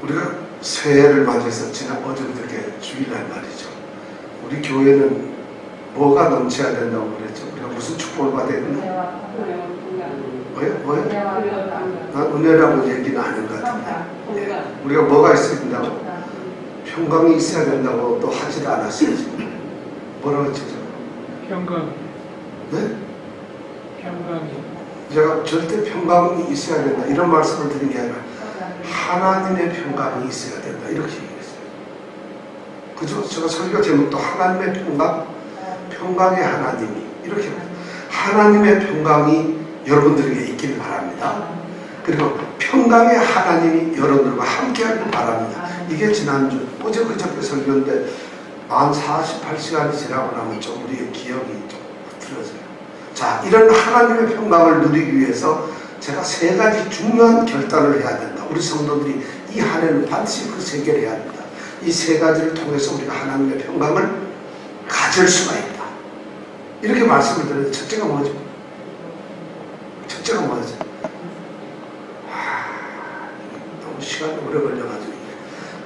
우리가 새해를 맞이해서 지난 어저께 주일날 말이죠. 우리 교회는 뭐가 넘쳐야 된다고 그랬죠? 우리가 무슨 축복을 받아야 되나? 뭐요? 난 은혜라고 얘기는 아닌 것 같은데. 예. 우리가 뭐가 있어야 된다고? 평강이 있어야 된다고 또 하지도 않았어요. 지금. 뭐라고 했죠? 평강. 네? 평강이. 제가 절대 평강이 있어야 된다 이런 말씀을 드린 게 아니라 하나님의 평강이 있어야 된다 이렇게 얘기했어요. 그죠? 제가 설교 제목도 하나님의 평강, 평강의 하나님이 이렇게 하나님의 평강이 여러분들에게 있기를 바랍니다. 그리고 평강의 하나님이 여러분들과 함께하길 바랍니다. 이게 지난주 어제 그저께 설교인데 만 48시간이 지나고 나면 좀 우리의 기억이 좀 흐트러져요. 자, 이런 하나님의 평강을 누리기 위해서 제가 세 가지 중요한 결단을 해야 된다. 우리 성도들이 이 한 해는 반드시 그 세 개를 해야 합니다. 이 세 가지를 통해서 우리가 하나님의 평강을 가질 수가 있다. 이렇게 말씀을 드렸는데 첫째가 뭐죠? 첫째가 뭐죠? 너무 시간이 오래 걸려가지고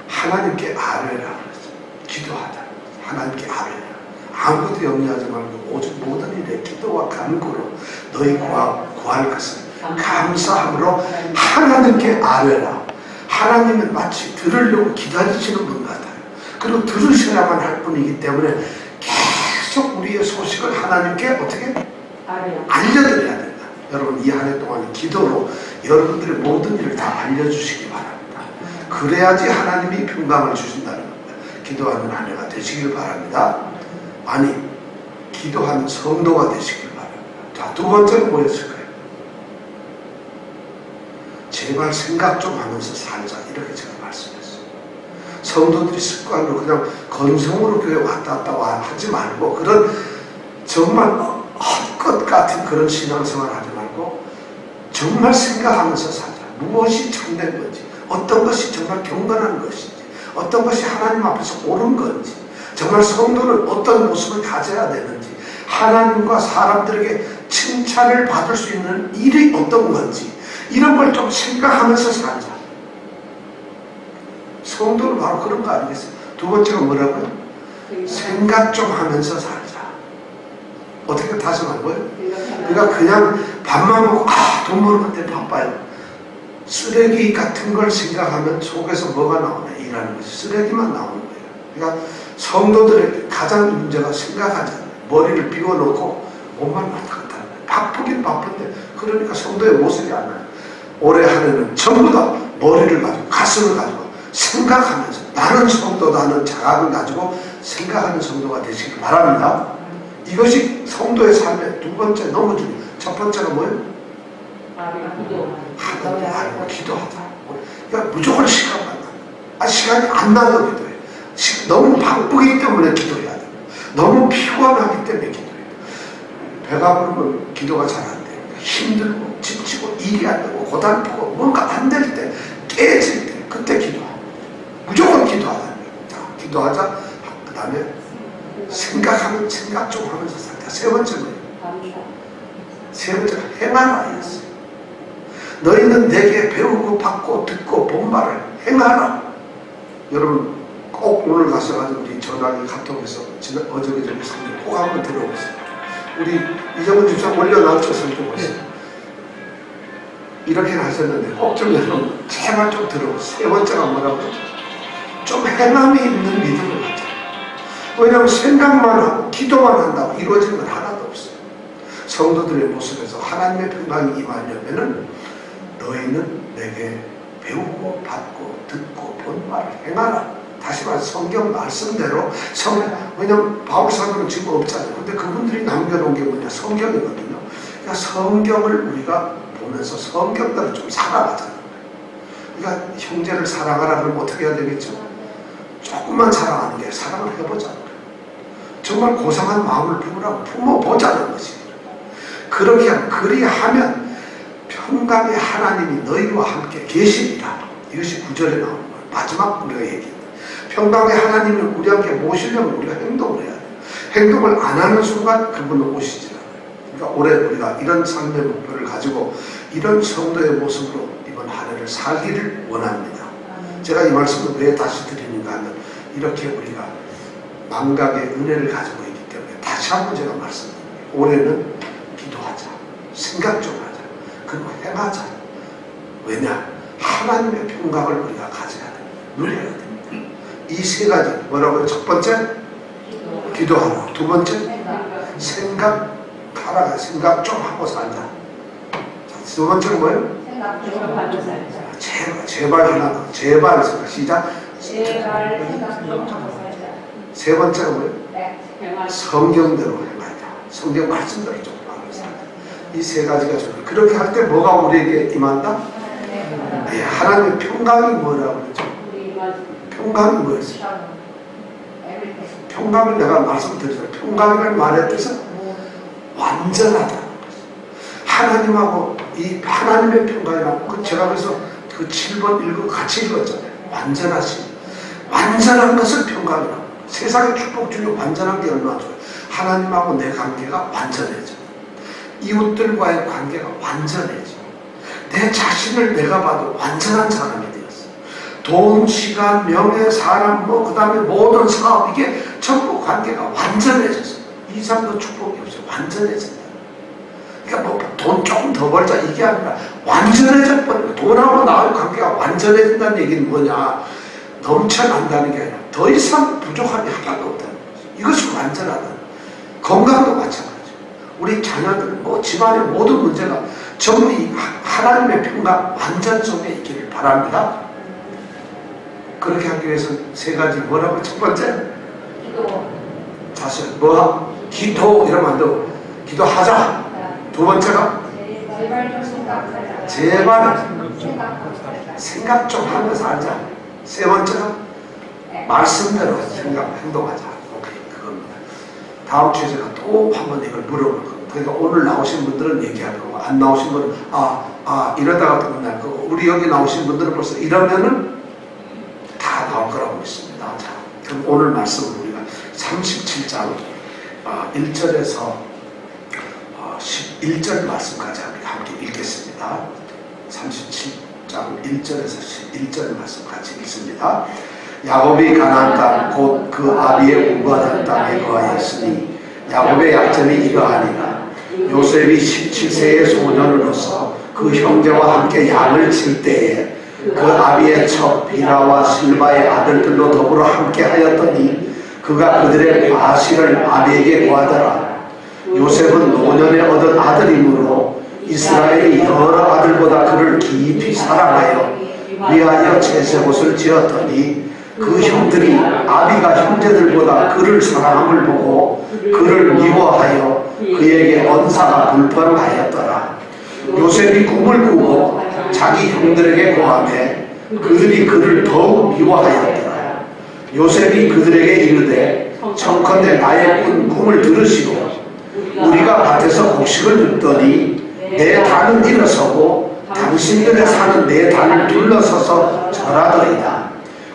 하나님께 아뢰라 그랬죠. 기도하다. 하나님께 아뢰라. 아무것도 염려하지 말고 오직 모든 일에 기도와 간구로 너희 구할 것을 감사함으로 하나님께 아뢰라. 하나님은 마치 들으려고 기다리시는 분 같아요. 그리고 들으셔야만 할 분이기 때문에 계속 우리의 소식을 하나님께 어떻게 알려드려야 된다. 여러분 이 한 해 동안 기도로 여러분들의 모든 일을 다 알려주시기 바랍니다. 그래야지 하나님이 평강을 주신다는 겁니다. 기도하는 한 해가 되시길 바랍니다. 아니 기도하는 성도가 되시길 바랍니다. 자, 두 번째는 뭐였을까요? 제발 생각 좀 하면서 살자 이렇게 제가 말씀했어요. 성도들이 습관으로 그냥 건성으로 교회 왔다 갔다 하지 말고 그런 정말 헛것 같은 그런 신앙생활 하지 말고 정말 생각하면서 살자. 무엇이 참된 건지, 어떤 것이 정말 경건한 것인지, 어떤 것이 하나님 앞에서 옳은 건지, 정말 성도는 어떤 모습을 가져야 되는지, 하나님과 사람들에게 칭찬을 받을 수 있는 일이 어떤 건지 이런 걸 좀 생각하면서 살자. 성도는 바로 그런 거 아니겠어요? 두 번째가 뭐라고요? 생각 좀 하면서 살자. 어떻게 다시 말고요? 우리가 그냥 밥만 먹고 돈 벌는데 바빠요. 쓰레기 같은 걸 생각하면 속에서 뭐가 나오냐 일하는 것이 쓰레기만 나오는 거예요. 그러니까 성도들의 가장 문제가 생각하잖아요. 머리를 비워놓고 몸만 왔다 갔다 하는 거예요. 바쁘긴 바쁜데 그러니까 성도의 모습이 안 나요. 올해 한 해는 전부 다 머리를 가지고 가슴을 가지고 생각하면서 나는 성도, 나는 자각을 가지고 생각하는 성도가 되시길 바랍니다. 이것이 성도의 삶의 두 번째 너무 중요해요. 첫 번째가 뭐예요? 하나님께 알고 기도하다. 그러니까 무조건 시간만 나. 시간이 안 나도 기도해요. 너무 바쁘기 때문에 기도해야 돼요. 너무 피곤하기 때문에 기도해요. 배가 부르면 기도가 잘 안 돼요. 힘들고 지치고 일이 안 되고 고달프고 뭔가 안 될 때 깨질 때 그때 기도하고 무조건 기도하는 거예요. 자, 기도하자. 그 다음에 생각하면 생각 좀 하면서 살자. 세 번째 뭐예요? 세 번째가 행하라 이랬어요. 너희는 내게 배우고 받고 듣고 본 말을 행하라. 여러분 꼭 오늘 가셔가지고 우리 전화기 카톡에서 어저께 성경 꼭 한번 들어보세요. 우리 이정은 집사님 올려놨죠. 성경 보세요. 이렇게 하셨는데 꼭 좀 여러분 제발 좀 들어보세요. 세 번째가 뭐라고? 좀 행함이 있는 믿음을 가져. 왜냐하면 생각만 하고 기도만 한다고 이루어지는 건 하나도 없어요. 성도들의 모습에서 하나님의 평강이 임하려면은 너희는 내게 배우고 받고 듣고 본 말을 행하라. 다시 말해서 성경 말씀대로 왜냐하면 바울 사도는 지금 없잖아요. 근데 그분들이 남겨놓은 게 뭐냐? 성경이거든요. 그러니까 성경을 우리가 보면서 성경대로 좀 살아가자는 거예요. 그러니까 형제를 사랑하라 그러면 어떻게 해야 되겠죠? 조금만 사랑하는 게 사랑을 해보자는 거예요. 정말 고상한 마음을 품어보자는 것이에요. 그리하면 평강의 하나님이 너희와 함께 계시리라. 이것이 9절에 나오는 거예요. 마지막 우리가 얘기합니다. 평강의 하나님을 우리 함께 모시려면 우리가 행동을 해야 돼요. 행동을 안 하는 순간 그분은 오시지 않아요. 그러니까 올해 우리가 이런 삶의 목표를 가지고 이런 성도의 모습으로 이번 한 해를 살기를 원합니다. 제가 이 말씀을 왜 다시 드리는가 하면 이렇게 우리가 망각의 은혜를 가지고 있기 때문에 다시 한번 제가 말씀드립니다. 올해는 기도하자, 생각 좀 하자, 그리고 행하자. 왜냐? 하나님의 평강을 우리가 가져야 됩니다. 누려야 됩니다. 이 세 가지 뭐라고요? 첫 번째 기도하라. 두 번째 생각하라. 생각 좀 하고 살자. 자, 두 번째는 뭐예요? 생각 좀 하고 살자. 제발 하나, 제발 생각. 시작. 제발 생각 좀 하고 살자. 세 번째가 뭐예요? 네. 성경대로 행하자. 성경 말씀대로 좀 하고 살자. 이 세 가지가 중요해요. 그렇게 할 때 뭐가 우리에게 임한다? 네, 하나님의 평강이 뭐라고 그러죠? 평강이 뭐였어요? 평강을 내가 말씀드렸잖아요. 평강이라는 말의 뜻은 완전하다는 거죠. 하나님하고 이 하나님의 평강이라고 제가 그래서 그 7번 읽고 같이 읽었잖아요. 완전하신 완전한 것을 평강이라고. 세상의 축복 중에 완전한 게 얼마나 좋아요. 하나님하고 내 관계가 완전해져. 이웃들과의 관계가 완전해져. 내 자신을 내가 봐도 완전한 사람이 되었어. 돈, 시간, 명예, 사람, 그 다음에 모든 사업, 이게 전부 관계가 완전해졌어. 이 이상도 축복이 없어. 완전해진다. 그러니까 뭐 돈 조금 더 벌자 이게 아니라 완전해져 버려. 돈하고 나의 관계가 완전해진다는 얘기는 뭐냐? 넘쳐난다는 게 아니라 더 이상 부족함이 하나도 없다는 거죠. 이것이 완전하다. 건강도 마찬가지죠. 우리 자녀들, 뭐 집안의 모든 문제가 전부 이 하나님의 평강 완전 속에 있기를 바랍니다. 그렇게 하기 위해서 세 가지 뭐라고? 첫 번째 기도. 다시 기도 이러면 안 되고 기도하자. 두 번째가 제발 좀 생각하자. 제발 생각하고 살자. 생각 좀 하면서 하자. 세 번째가 말씀대로 생각, 행동하자. 오케이, 그겁니다. 다음 주에 제가 또 한번 이걸 물어볼 겁니다. 그러니까 오늘 나오신 분들은 얘기할 거고, 안 나오신 분은 이러다가 또 끝날 거고, 우리 여기 나오신 분들은 벌써 이러면은 다 나올 거라고 믿습니다. 자, 그럼 오늘 말씀은 우리가 37장 1절에서 11절 말씀까지 함께 읽겠습니다. 37장 1절에서 11절 말씀 같이 읽습니다. 야곱이 가나안 땅 곧 그 아비의 우거한 땅에 거하였으니 야곱의 약점이 이러하니라. 요셉이 17세의 소년으로서 그 형제와 함께 양을 칠 때에 그 아비의 첩 비라와 실바의 아들들로 더불어 함께 하였더니 그가 그들의 과실을 아비에게 구하더라. 요셉은 노년에 얻은 아들이므로 이스라엘이 여러 아들보다 그를 깊이 사랑하여 위하여 채색옷을 지었더니 그 형들이 아비가 형제들보다 그를 사랑함을 보고 그를 미워하여 그에게 언사가 불평하였더라. 요셉이 꿈을 꾸고 자기 형들에게 고하매 그들이 그를 더욱 미워하였더라. 요셉이 그들에게 이르되 청컨대 나의 꿈을 들으시고 우리가 밭에서 곡식을 줍더니 내 단은 일어서고 당신들의 사는 내 단을 둘러서서 절하더이다.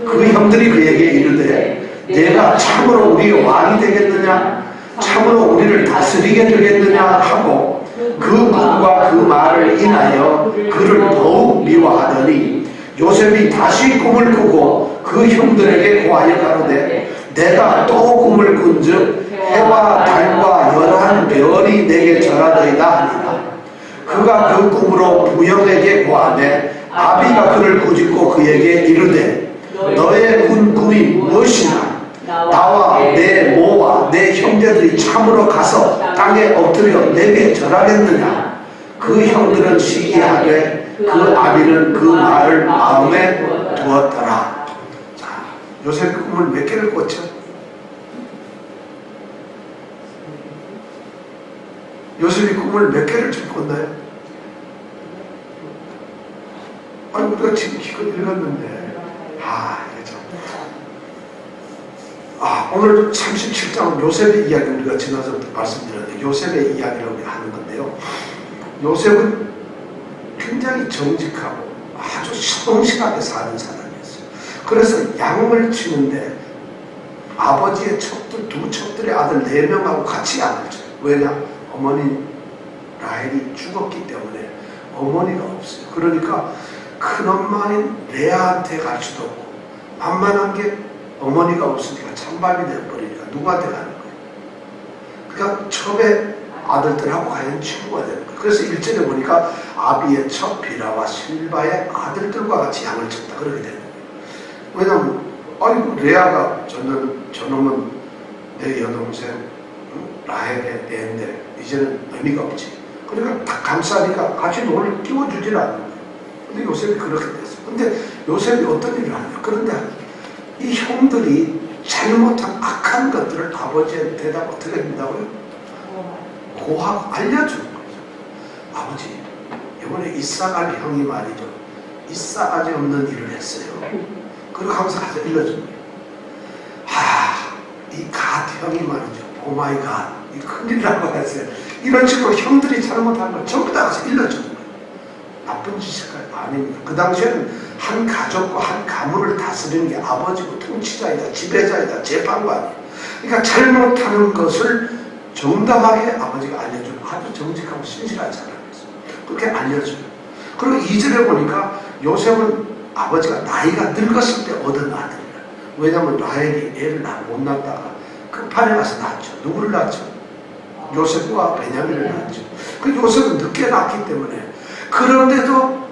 그 형들이 그에게 이르되 내가 참으로 우리의 왕이 되겠느냐? 참으로 우리를 다스리게 되겠느냐? 하고 그 꿈과 그 말을 인하여 그를 더욱 미워하더니 요셉이 다시 꿈을 꾸고 그 형들에게 고하여 가로되 내가 또 꿈을 꾼즉 해와 달과 열한 별이 내게 절하더이다 하니라. 그가 그 꿈으로 부형에게 고하되 아비가 그를 꾸짖고 그에게 이르되 너의 꾼 꿈이 무엇이냐? 나와 내 모와 내 형제들이 참으로 가서 땅에 엎드려 내게 절하겠느냐? 그 형들은 시기하되 그 아비는 그 말을 마음에 두었더라. 자, 요셉의 꿈을 몇 개를 꿨죠? 요셉이 꿈을 몇 개를 좀 꿨나요? 아니 우리가 지금 기껏 읽었는데 오늘 37장은 요셉의 이야기 우리가 지나서 말씀드렸는데 요셉의 이야기를 우리가 하는 건데요. 요셉은 굉장히 정직하고 아주 성실하게 사는 사람이었어요. 그래서 양을 치는데 아버지의 첩들, 두 첩들의 아들 4명하고 같이 양을 쳐요. 왜냐? 어머니 라헬이 죽었기 때문에 어머니가 없어요. 그러니까 큰엄마인 레아한테 갈 수도 없고 만만한 게 어머니가 없으니까 찬밥이 되어버리니까 누구한테 가는 거예요? 그러니까 처음에 아들들하고 가연 친구가 되는 거예요. 그래서 1절에 보니까 아비의 첫 비라와 실바의 아들들과 같이 양을 쳤다 그렇게 되는 거예요. 왜냐하면 아이고 레아가 저놈은 내 여동생 라헬의 애인데 이제는 의미가 없지. 그러니까 딱 감싸니까 같이 노를 끼워주질 않는 거예요. 근데 요셉이 그렇게 됐어. 근데 요셉이 어떤 일을 하냐. 그런데 이 형들이 잘못한 악한 것들을 아버지의 대답 어떻게 된다고요? 고하고 알려주는 거죠. 아버지, 이번에 이삭알 형이 말이죠. 이삭아지 없는 일을 했어요. 그리고 하면서 가서 일러준 거예요. 이 갓 형이 말이죠. 오마이갓, 이 큰일이라고 했어요. 이런 식으로 형들이 잘못한 걸 전부 다 가서 일러주는 거예요. 나쁜 짓이 아닙니다. 그 당시에는 한 가족과 한 가문을 다스리는 게 아버지고 통치자이다, 지배자이다, 재판관이에요. 그러니까 잘못하는 것을 정당하게 아버지가 알려주는 아주 정직하고 신실한 사람이었어요. 그렇게 알려줘요. 그리고 2절에 보니까 요셉은 아버지가 나이가 늙었을 때 얻은 아들이에요. 왜냐하면 라헬이 애를 못 낳다가 급판에 가서 낳았죠. 누구를 낳았죠? 요셉과 베냐민을 낳았죠. 그 요셉은 늦게 낳기 때문에 그런데도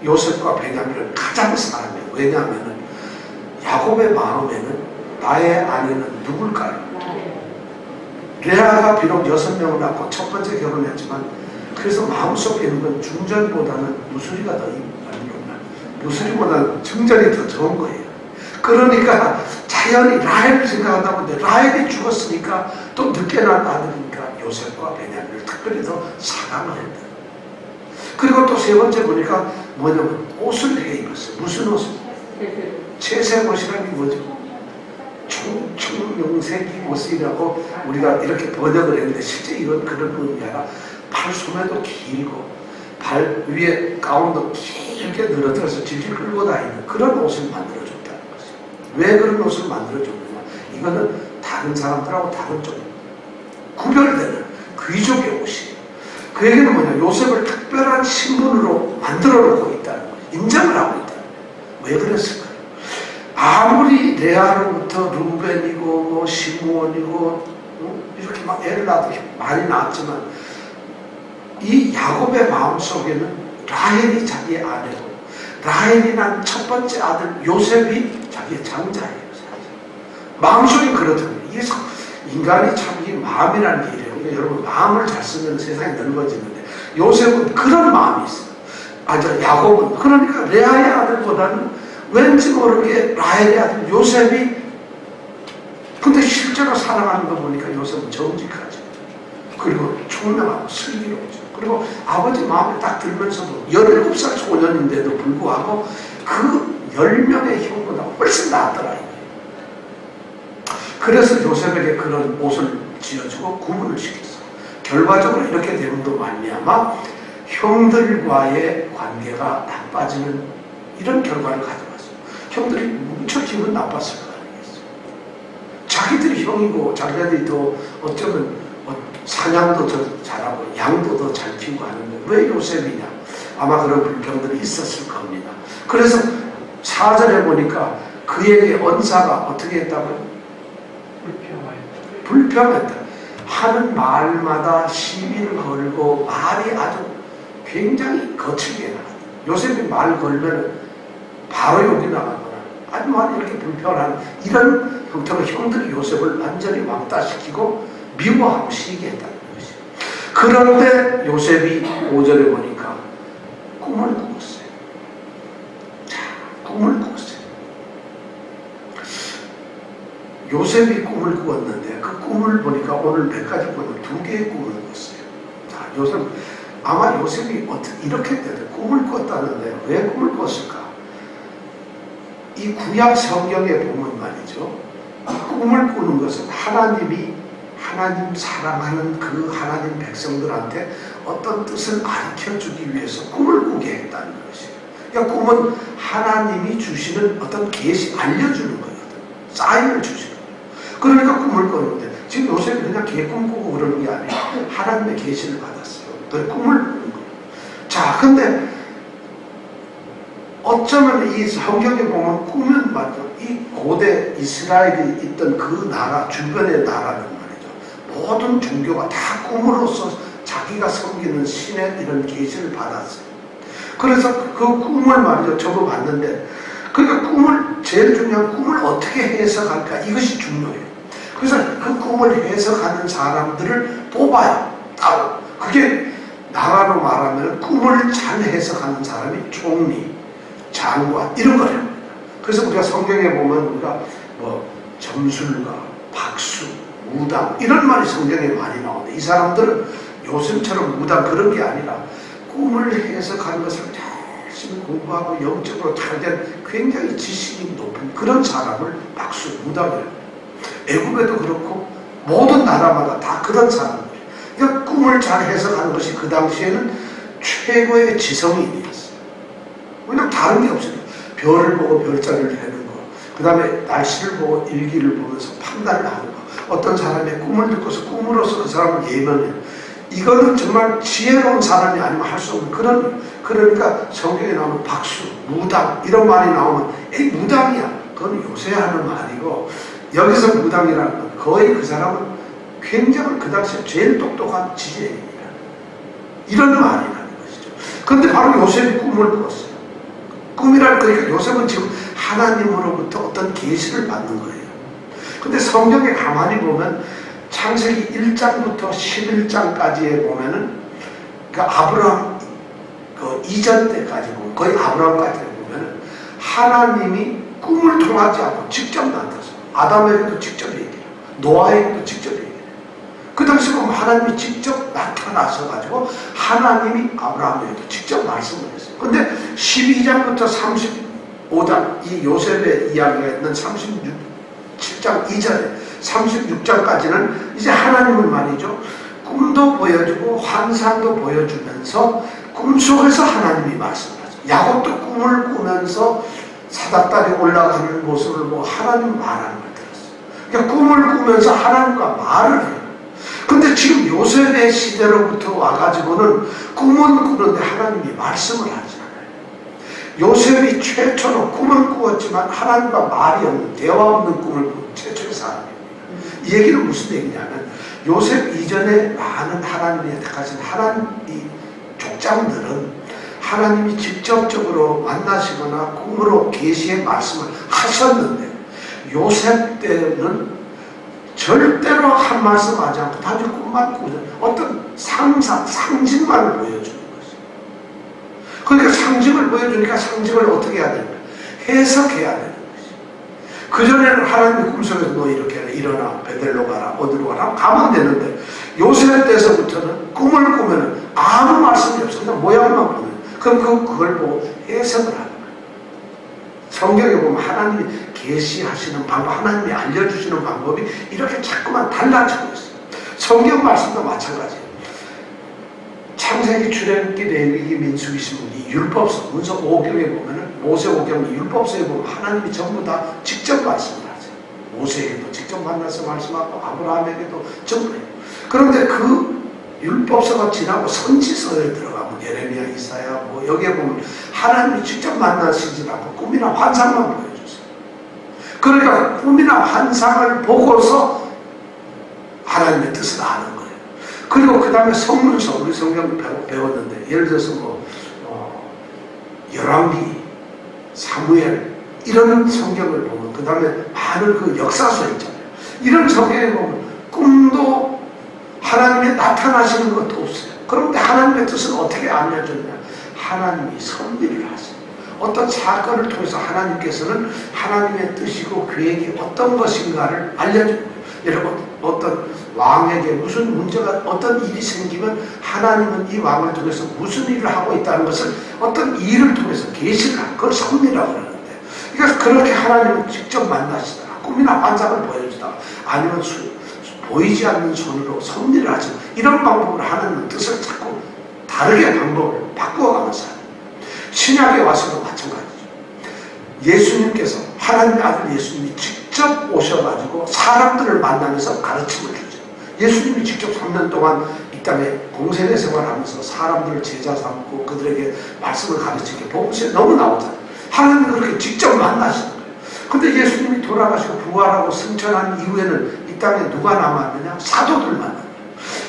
요셉과 베냐민을 가장 사랑해요. 왜냐하면 야곱의 마음에는 나의 아내는 누굴까요? 레아가 비록 6명을 낳고 첫 번째 결혼했지만 그래서 마음속에 있는 건 중전보다는 누수리가 더 아니구나. 누수리보다는 증전이 더 좋은 거예요. 그러니까 자연히 라헬을 생각한다고 하는데 라헬이 죽었으니까 또 늦게 낳은 아들이니까 요셉과 베냐민을 특별히 더 사랑을 했다. 그리고 또 세 번째 보니까 뭐냐면 옷을 해 입었어요. 무슨 옷을? 채색 옷이라는 게 뭐죠? 총명색이 옷이라고 우리가 이렇게 번역을 했는데 실제 이건 그런 의미가 아니라 팔 소매도 길고 발 위에 가운도 길게 늘어들어서 질질 끌고 다니는 그런 옷을 만들어줬다는 거죠. 왜 그런 옷을 만들어줬느냐? 이거는 다른 사람들하고 다른 좀 구별되는 귀족의 옷이에요. 그 얘기는 뭐냐? 요셉을 특별한 신분으로 만들어 놓고 있다는 거예요. 인정을 하고 있다는 거예요. 왜 그랬을까요? 아무리 레아로부터 루벤이고 뭐 시므온이고 이렇게 막 애를 낳아도 많이 낳았지만 이 야곱의 마음속에는 라헬이 자기의 아내고 라헬이 난 첫 번째 아들 요셉이 자기의 장자예요. 마음속이 그렇다면 이게 인간이 참 이 마음이라는 게 이래요. 그러니까 여러분 마음을 잘 쓰면 세상이 넓어지는데 요셉은 그런 마음이 있어요. 야곱은 그러니까 레아의 아들보다는 왠지 모르게 라헬의 아들 요셉이 근데 실제로 사랑하는 거 보니까 요셉은 정직하죠. 그리고 총명하고 슬기로우죠. 그리고 아버지 마음에 딱 들면서도 17살 소년인데도 불구하고 그 10명의 형보다 훨씬 낫더라. 그래서 요셉에게 그런 옷을 지어주고 구분을 시켰어요. 결과적으로 이렇게 되는도 말미암아 형들과의 관계가 나빠지는 이런 결과를 가져왔어요. 형들이 무척 기분 나빴을 거 아니겠어요. 자기들이 형이고 자기들이 더 어쩌면 사냥도 더 잘하고 양도 더 잘 키우고 하는데 왜 요셉이냐? 아마 그런 불평들이 있었을 겁니다. 그래서 4절에 보니까 그에게 언사가 어떻게 했다고요? 불평했다. 하는 말마다 시비를 걸고 말이 아주 굉장히 거칠게 나갔다. 요셉이 말 걸면 바로 욕이 나가거나 아주 많이 이렇게 불편한 이런 형태로 형들이 요셉을 완전히 왕따시키고 미워하고 시기했다는 것이죠. 그런데 요셉이 5절에 보니까 꿈을 꾸었어요. 자, 꿈을 꾸었어요. 요셉이 꿈을 꾸었는데 그 꿈을 보니까 오늘 몇 가지 보면 2개의 꿈을 꾸었어요. 자, 아마 요셉이 이렇게 꿈을 꾸었다는데 왜 꿈을 꾸었을까? 이 구약 성경에 보면 말이죠. 꿈을 꾸는 것은 하나님 사랑하는 그 하나님 백성들한테 어떤 뜻을 가르쳐주기 위해서 꿈을 꾸게 했다는 것이에요. 그러니까 꿈은 하나님이 주시는 어떤 계시 알려주는 거거든. 사인을 주시는 거예요. 그러니까 꿈을 꾸는데 지금 요셉이 그냥 꿈 꾸고 그러는 게 아니에요. 하나님의 계시를 받았어요. 또 꿈을 꾸는 거예요. 자, 근데 어쩌면 이 성경에 보면 꿈은 말이죠. 이 고대 이스라엘이 있던 그 나라, 주변의 나라는 말이죠. 모든 종교가 다 꿈으로써 자기가 섬기는 신의 이런 계시를 받았어요. 그래서 그 꿈을 말이죠. 저도 봤는데, 그러니까 꿈을, 제일 중요한 꿈을 어떻게 해석할까? 이것이 중요해요. 그래서 그 꿈을 해석하는 사람들을 뽑아요. 따로. 그게 나라로 말하면 꿈을 잘 해석하는 사람이 총리, 장관 이런 거예요. 그래서 우리가 성경에 보면 우리가 뭐 점술가, 박수, 무당 이런 말이 성경에 많이 나오는데 이 사람들은 요즘처럼 무당 그런 게 아니라 꿈을 해석하는 것을 열심히 공부하고 영적으로 잘된 굉장히 지식이 높은 그런 사람을 박수, 무당이라고. 애국에도 그렇고 모든 나라마다 다 그런 사람들이에요. 그러니까 꿈을 잘 해석하는 것이 그 당시에는 최고의 지성인이었어요. 왜냐면 다른 게 없어요. 별을 보고 별자리를 내는 거, 그 다음에 날씨를 보고 일기를 보면서 판단을 하는 거, 어떤 사람의 꿈을 듣고서 꿈으로써 그 사람을 예언해요. 이거는 정말 지혜로운 사람이 아니면 할 수 없는 그런, 그러니까 성경에 나오는 박수, 무당 이런 말이 나오면 에이 무당이야. 그건 요새 하는 말이고 여기서 무당이라는 건 거의 그 사람은 굉장히 그 당시에 제일 똑똑한 지혜입니다. 이런 말이라는 것이죠. 그런데 바로 요셉이 꿈을 꾸었어요. 꿈이란 그러니까 요셉은 지금 하나님으로부터 어떤 계시를 받는 거예요. 근데 성경에 가만히 보면 창세기 1장부터 11장까지에 보면은 그 아브라함 그 이전 때까지 보면 거의 아브라함까지 보면은 하나님이 꿈을 통하지 않고 직접 나타나서 아담에게도 직접 얘기해요. 노아에게도 직접 얘기해요. 그 당시 보면 하나님이 직접 나타나서 가지고 하나님이 아브라함에게도 직접 말씀을 했어요. 근데 12장부터 35장 이 요셉의 이야기가 있는 37장 이전에 36장까지는 이제 하나님은 말이죠. 꿈도 보여주고 환상도 보여주면서 꿈속에서 하나님이 말씀하죠. 야곱도 꿈을 꾸면서 사닥다리 올라가는 모습을 보고 하나님 말하는 걸 들었어요. 그러니까 꿈을 꾸면서 하나님과 말을 해요. 근데 지금 요셉의 시대로부터 와가지고는 꿈은 꾸는데 하나님이 말씀을 하지 않아요. 요셉이 최초로 꿈을 꾸었지만 하나님과 말이 없는 대화 없는 꿈을 꾼 최초의 사람입니다. 이 얘기는 무슨 얘기냐면 요셉 이전에 많은 하나님이 택하신 하나님 이 족장들은 하나님이 직접적으로 만나시거나 꿈으로 계시의 말씀을 하셨는데 요셉 때는 절대로 한 말씀 하지 않고 단지 꿈만 꾸는 어떤 상상, 상징만을 보여주는 거죠. 그러니까 상징을 보여주니까 상징을 어떻게 해야 되는 거예요? 해석해야 되는 거죠. 그전에는 하나님의 꿈속에서 너 이렇게 해라, 일어나, 베델로 가라, 어디로 가라 가면 되는데 요셉 때서부터는 꿈을 꾸면 아무 말씀이 없어. 그냥 모양만 보는. 그럼 그걸 보고 해석을 하는 거예요. 성경에 보면 하나님이 계시하시는 방법, 하나님이 알려주시는 방법이 이렇게 자꾸만 달라지고 있어요. 성경 말씀도 마찬가지예요. 창세기, 출애굽기, 레위기, 민수기, 신명기, 율법서, 문서 5경에 보면은 모세 5경 율법서에 보면 하나님이 전부 다 직접 말씀을 하세요. 모세에게도 직접 만나서 말씀하고 아브라함에게도 전부 해요. 그런데 그 율법서가 지나고 선지서에 들어가면 예레미야, 이사야 뭐 여기에 보면 하나님이 직접 만나시지 않고 꿈이나 환상만 보여주세요. 그러니까 꿈이나 환상을 보고서 하나님의 뜻을 아는 거예요. 그리고 그 다음에 성문서, 우리 성경 배웠는데 예를 들어서 뭐 열왕기, 사무엘 이런 성경을 보면 그 다음에 많은 그 역사서 있잖아요. 이런 성경에 보면 꿈도 하나님이 나타나시는 것도 없어요. 그런데 하나님의 뜻은 어떻게 알려줬냐? 하나님이 섭리를 하세요. 어떤 사건을 통해서 하나님께서는 하나님의 뜻이고 계획이 어떤 것인가를 알려줍니다. 여러분 어떤 왕에게 무슨 문제가 어떤 일이 생기면 하나님은 이 왕을 통해서 무슨 일을 하고 있다는 것을 어떤 일을 통해서 계시를 하는 그걸 섭리라고 그러는데 그러니까 그렇게 하나님은 직접 만나시다가 꿈이나 환상을 보여주다가 아니면 보이지 않는 손으로 섭리를 하지 이런 방법으로 하나님은 뜻을 자꾸 다르게 방법을 바꾸어가면서 하는 신약에 와서도 마찬가지죠. 예수님께서 하나님의 아들 예수님이 직접 오셔가지고 사람들을 만나면서 가르침을 주죠. 예수님이 직접 3년 동안 이 땅에 공생애 생활하면서 사람들을 제자 삼고 그들에게 말씀을 가르치게 복음서에 너무 나오잖아요. 하나님 그렇게 직접 만나시는 거예요. 근데 예수님이 돌아가시고 부활하고 승천한 이후에는 이 땅에 누가 남았느냐? 사도들 만났어요.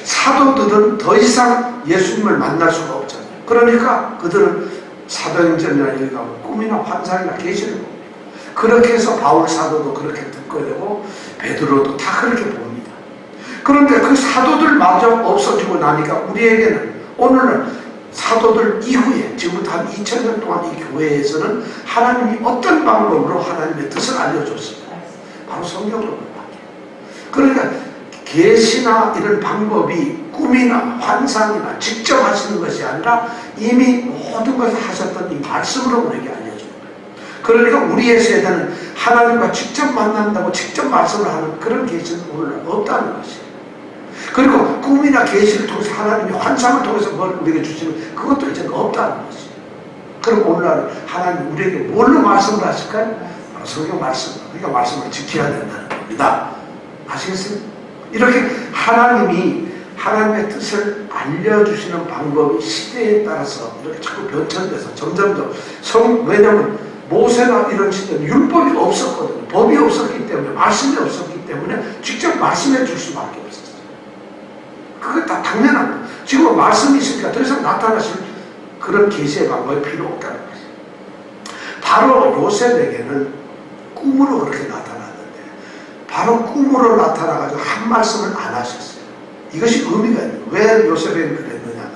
사도들은 더 이상 예수님을 만날 수가 없잖아요. 그러니까 그들은 사도행전이나 여기 가면 꿈이나 환상이나 계시를 봅니다. 그렇게 해서 바울 사도도 그렇게 듣게 되고 베드로도 다 그렇게 봅니다. 그런데 그 사도들마저 없어지고 나니까 우리에게는 오늘은 사도들 이후에 지금부터 한 2000년 동안 이 교회에서는 하나님이 어떤 방법으로 하나님의 뜻을 알려줬습니다. 바로 성경으로 바뀌어요. 그러니까 계시나 이런 방법이 꿈이나 환상이나 직접 하시는 것이 아니라 이미 모든 것을 하셨던 이 말씀으로 우리에게 알려줍니다. 그러니까 우리의 세대는 하나님과 직접 만난다고 직접 말씀을 하는 그런 계시는 오늘날 없다는 것이에요. 그리고 꿈이나 계시를 통해서 하나님이 환상을 통해서 뭘 우리에게 주시는 그것도 이제는 없다는 것이에요. 그럼 오늘날 하나님 우리에게 뭘로 말씀을 하실까요? 바로 성경 말씀. 우리가 말씀을 지켜야 된다는 겁니다. 아시겠어요? 이렇게 하나님이 하나님의 뜻을 알려주시는 방법이 시대에 따라서 이렇게 자꾸 변천돼서 점점점 왜냐하면 모세나 이런 시대는 율법이 없었거든요. 법이 없었기 때문에 말씀이 없었기 때문에 직접 말씀해 줄 수밖에 없었어요. 그게 다 당연한 거예요. 지금은 말씀이 있으니까 더 이상 나타나실 그런 계시의 방법이 필요 없다는 거예요. 바로 요셉에게는 꿈으로 그렇게 나타났는데 바로 꿈으로 나타나가지고 한 말씀을 안 하셨어요. 이것이 의미가 있는 거예요. 왜 요셉에게 그랬느냐.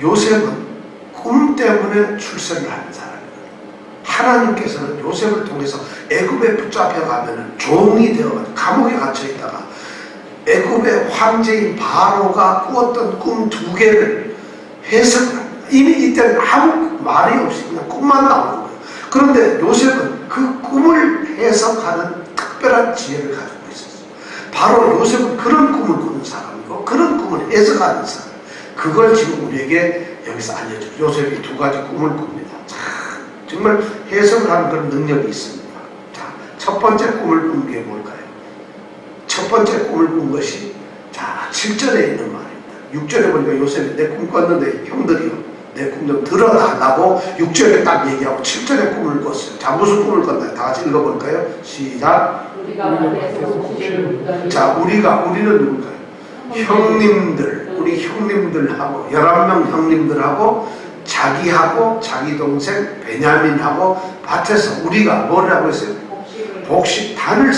요셉은 꿈 때문에 출세를 하는 사람이거든요. 하나님께서는 요셉을 통해서 애굽에 붙잡혀가면 종이 되어가지고 감옥에 갇혀있다가 애굽의 황제인 바로가 꾸었던 꿈 2개를 해석을 합니다. 이미 이때는 아무 말이 없이 그냥 꿈만 나오는 거예요. 그런데 요셉은 그 꿈을 해석하는 특별한 지혜를 가지고 있었어요. 바로 요셉은 그런 꿈을 꾸는 사람이고 그런 꿈을 해석하는 사람. 그걸 지금 우리에게 여기서 알려줘요. 요셉이 2가지 꿈을 꿉니다. 자, 정말 해석을 하는 그런 능력이 있습니다. 자, 첫 번째 꿈을 꾼 게 뭘까요? 첫 번째 꿈을 꾼 것이 자 7절에 있는 말입니다. 6절에 보니까 요셉이 내 꿈 꿨는데 형들이요 내 꿈 좀 들어달라고 6절에 딱 얘기하고 7절에 꿈을 꿨어요. 자 무슨 꿈을 꿨나요? 다 같이 읽어볼까요? 시작. 자 우리는 누굴까요? 형님들, 우리 형님들하고 11명 형님들하고 자기하고 자기 동생 베냐민하고 밭에서 우리가 뭐라고 했어요? 복식단을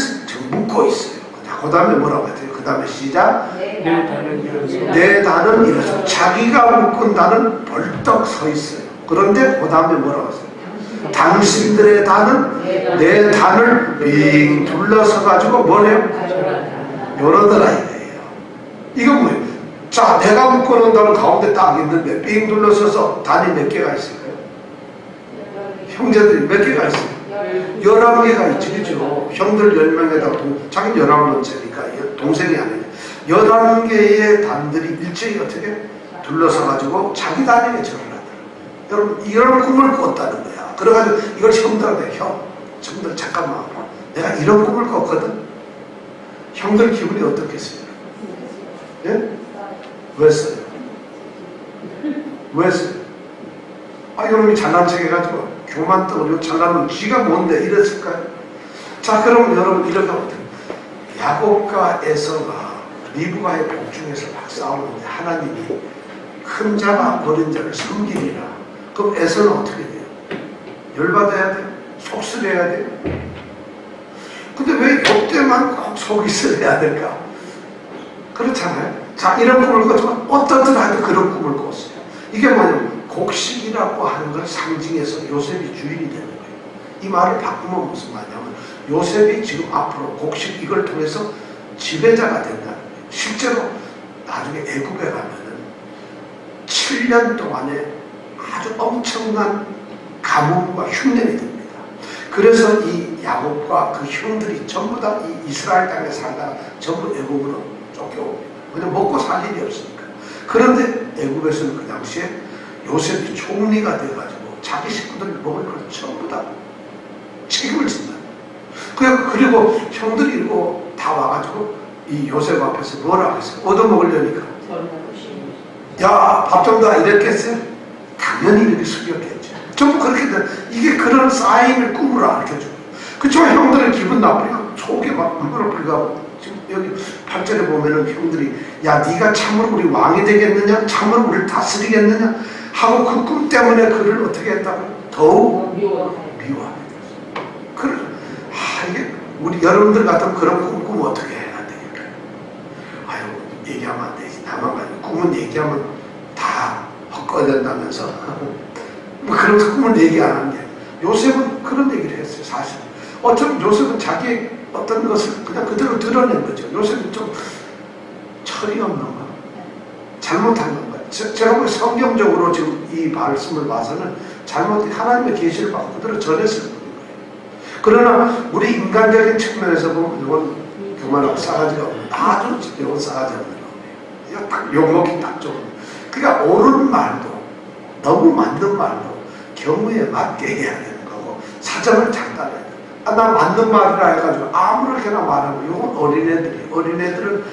묶고 있어요. 그 다음에 뭐라고 했어요? 그 다음에 시작. 내 단은 이렇습니다. 자기가 묶은 단은 벌떡 서 있어요. 그런데 그 다음에 뭐라고 했어요? 당신들의 단은 내 단을 빙 둘러서 가지고 뭐래요? 요러더라 이거예요. 이건 뭐예요? 자 내가 묶어놓은 단은 가운데 딱 있는데 빙 둘러서서 단이 몇 개가 있을까요? 형제들이 몇 개가 있어요? 11개가 있지, 그죠? 형들 10명에다가 자기 11번째니까 동생이 아니에요. 11개의 단들이 일제히 어떻게 둘러서가지고 자기 단에게 절을 하더라. 여러분, 이런 꿈을 꿨다는 거야. 그래가지고 이걸 형들한테, 형들 잠깐만. 내가 이런 꿈을 꿨거든? 형들 기분이 어떻겠어요? 예? 왜 써요? 왜 써요? 아, 이놈이 잘난 척 해가지고 교만 떠오르고 잘나면 쥐가 뭔데 이랬을까요? 자 그럼 여러분 이렇게 하거든요. 야곱과 에서가 리브가의 복중에서 막 싸우는데 하나님이 큰 자가 어린 자를 섬기리라. 그럼 에서는 어떻게 돼요? 열받아야 돼요? 속쓰려야 돼요? 근데 왜 이때만 꼭 속이 쓰려야 될까? 그렇잖아요. 자 이런 꿈을 꿨지만 어떻든 하여튼 그런 꿈을 꿨어요. 이게 뭐냐면 곡식이라고 하는 걸 상징해서 요셉이 주인이 되는 거예요. 이 말을 바꾸면 무슨 말이냐면 요셉이 지금 앞으로 곡식 이걸 통해서 지배자가 된다는 거예요. 실제로 나중에 애굽에 가면은 7년 동안에 아주 엄청난 가뭄과 흉년이 됩니다. 그래서 이 야곱과 그 형들이 전부 다 이 이스라엘 땅에 살다가 전부 애굽으로 쫓겨옵니다. 왜냐면 먹고 살 일이 없으니까. 그런데 애굽에서는 그 당시에 요셉이 총리가 돼가지고 자기 식구들 먹을 걸 전부 다 책임을 진다. 그리고 형들이 이러고 다 와가지고 이 요셉 앞에서 뭐라고 했어요? 얻어먹으려니까. 야, 밥 좀 더 이랬겠어요? 당연히 이렇게 숙였겠죠. 전부 그렇게 돼. 이게 그런 쌓임을 꿈으로 알려줘요. 그쵸? 형들은 기분 나쁘니까 속에 막 물건을 뿌리고 지금 여기 8절에 보면은 형들이 야 네가 참으로 우리 왕이 되겠느냐? 참으로 우리를 다스리겠느냐? 하고 그 꿈 때문에 그를 어떻게 했다고? 더욱 미워하게 됐어요. 그래. 이게 우리 여러분들 같으면 그런 꿈 꾸면 어떻게 해야 되겠어요? 아유 얘기하면 안 되지. 나만 가지고 꿈은 얘기하면 다 헛거된다면서 뭐 그런 꿈을 얘기 안 하는 게 요셉은 그런 얘기를 했어요. 사실 어쩌면 요셉은 자기의 어떤 것을 그냥 그대로 드러낸 거죠. 요셉은 좀 철이 없는 거, 잘못한 건가. 제가 보기 성경적으로 지금 이 말씀을 봐서는 잘못 하나님의 계시를 받고 그대로 전했을 거예요. 그러나 우리 인간적인 측면에서 보면 이건 그만하고 싸가지가 없는, 아주 이건 싸가지 없는 거예요. 이거 딱 욕먹기 딱 좋은. 그러니까 옳은 말도 너무 맞는 말도 경우에 맞게 해야 되는 거고 사정을 장단해야 돼요. 나 맞는 말이라 해가지고 아무렇게나 말하고 이건 어린애들은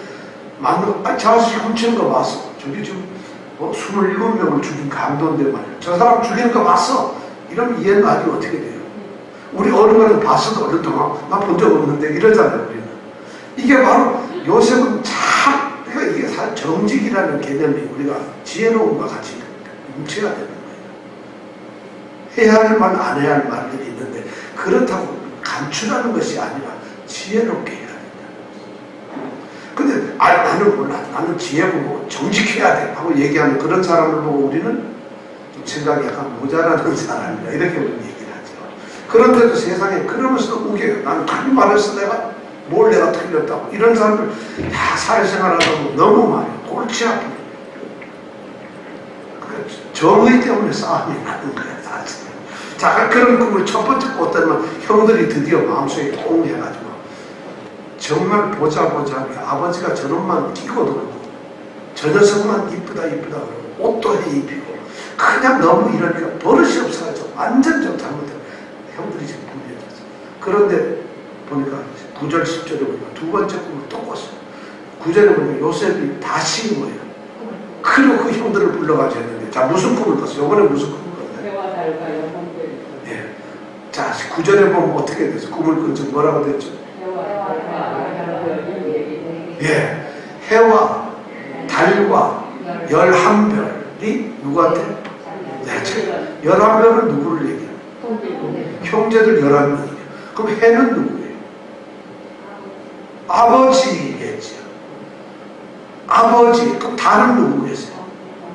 맞는 자식 훔치는 거 봤어. 저기 지금 27명을 죽인 강도인데 말이야. 저 사람 죽이는 거 봤어. 이러면 이해는 아직 어떻게 돼요? 우리 어른들은 봤어도 어른 동안 나 본 적 없는데 이러잖아요. 우리는. 이게 바로 요셉은 참 그러니까 이게 사실 정직이라는 개념이 우리가 지혜로움과 같이 뭉쳐야 되는 거예요. 해야 할 말, 안 해야 할 말들이 있는데 그렇다고 간추라는 것이 아니라 지혜롭게 해야 된다. 근데 나는 몰라. 나는 지혜고 정직해야 돼 하고 얘기하는 그런 사람을 보고 우리는 좀 생각이 약간 모자라는 사람이다 이렇게 우리는 얘기를 하죠. 그런데도 세상에 그러면서도 우겨요. 나는 틀린 말했어. 내가 틀렸다고. 이런 사람들 다 사회생활하다 보면 너무 많이 골치 아프게 정의 때문에 싸움이 나는 거야 사실. 자, 그런 꿈을 첫 번째 꿨다면 형들이 드디어 마음속에 꽁 해가지고 정말 보자 아버지가 저놈만 끼고 돌고 저 녀석만 이쁘다 그러고 옷도 해 입히고 그냥 너무 이러니까 버릇이 없어가지고 완전 좀 잘못해. 형들이 지금 분리해졌어. 그런데 보니까 9절 10절에 보니까 두 번째 꿈을 또 꿨어요. 9절에 보니까 요셉이 다시 거예요. 그리고 그 형들을 불러가지고 했는데 자 무슨 꿈을 꿨어요? 이번에 무슨 꿈을 꿨나요? 예. 자 9절에 보면 어떻게 됐어요? 꿈을 꾼 적 뭐라고 됐죠? 예. 해와 달과 11별이 누구한테? 네, 11별은 누구를 얘기해요? 형제들 11명이에요. 그럼 해는 누구예요? 아버지겠죠. 아버지. 그럼 달은 누구겠어요?